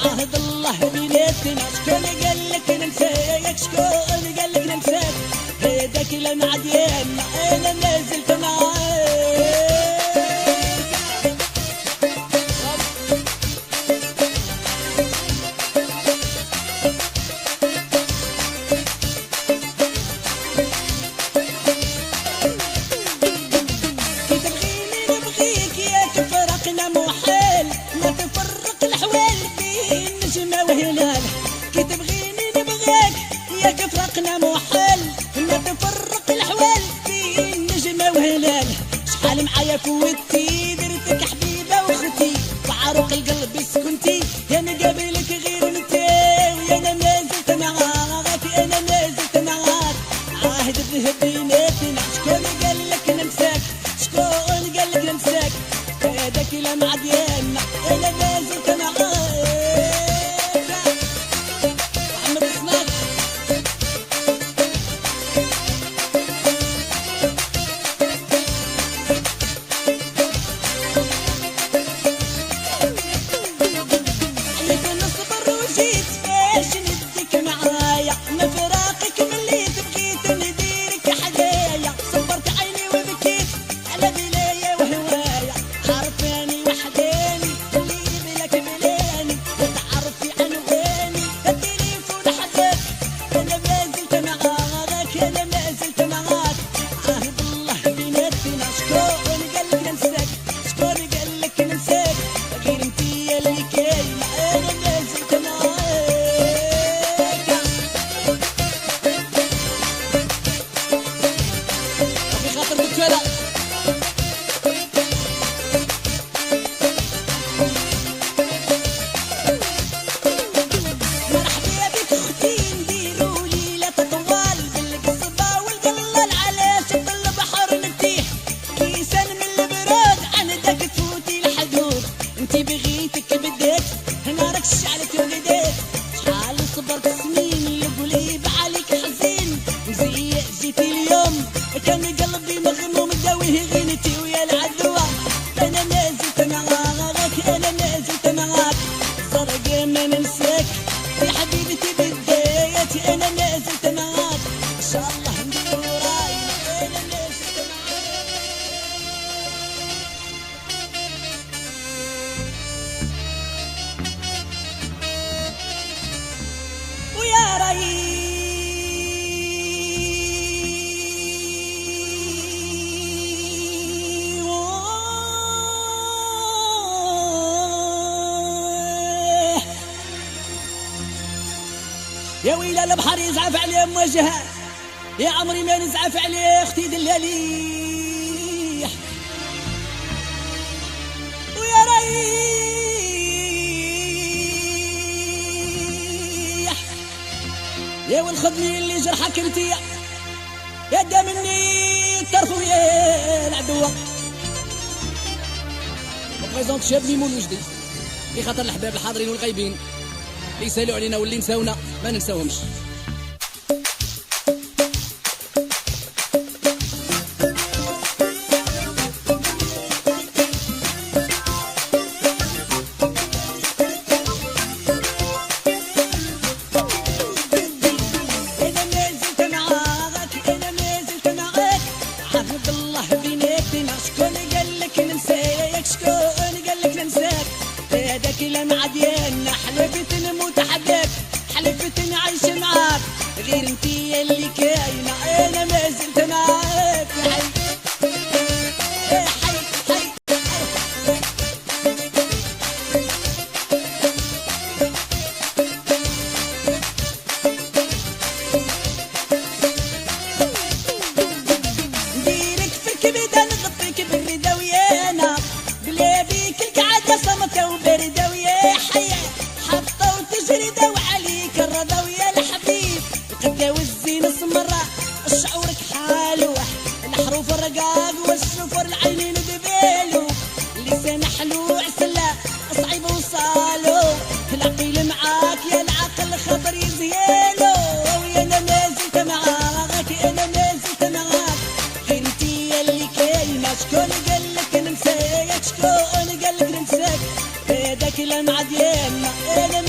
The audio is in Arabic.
عهد الله بيناتنا. شكون قالك ننساك؟ شكون قالك ننساك؟ هيداك لمع ديالنا انا ما زلت معاك. كي تبغيني نبغيك ياك فرقنا محال، ما تفرق الحوال بين نجمة وهلال. شحال معايا فوتي درتك حبيبة واختي، وعروق القلب سكنتي يا نقابلك غير انتي، ويا انا ما زلت معاك انا ما زلت معاك. عاهد الذهب بيناتنا. شكون قالك ننساك؟ شكون قالك ننساك؟ هذاك لمع ديالنا انا ما زلت معاك. يا ويلي البحر يزعف عليه موجهه، يا عمري ما نزعف عليه اختي دلاليح. ويا ريح يا والخدمي اللي جرحك انتي، يا دا مني الطرف ويا العدوة. بريزونت شاب ميمون وجدي بخاطر الحباب الحاضرين والغايبين اللي يسالوا علينا واللي نساونا ما ننساوهمش. لمع ديالنا حلفت نموت حداك، حلفت نعيش معاك غير انتي اللي كاينه انا ما زلت معاك. حي حي حي نديرك في الكبده نغطيك بالرضا ويانا، بلا بيك القعده صمته وبرده شعورك حالو، الحروف الرقاق والسفر العينين دبيلو، لسان حلو عسلا صعيب وصالو، العقيل معاك يا العقل خطر يزيالو، ويا انا ما زلت معاك انا ما زلت معاك غير انتي اللي كاينه. شكون قالك ننساك؟ شكون قالك ننساك؟ هذاك لمع ديالنا انا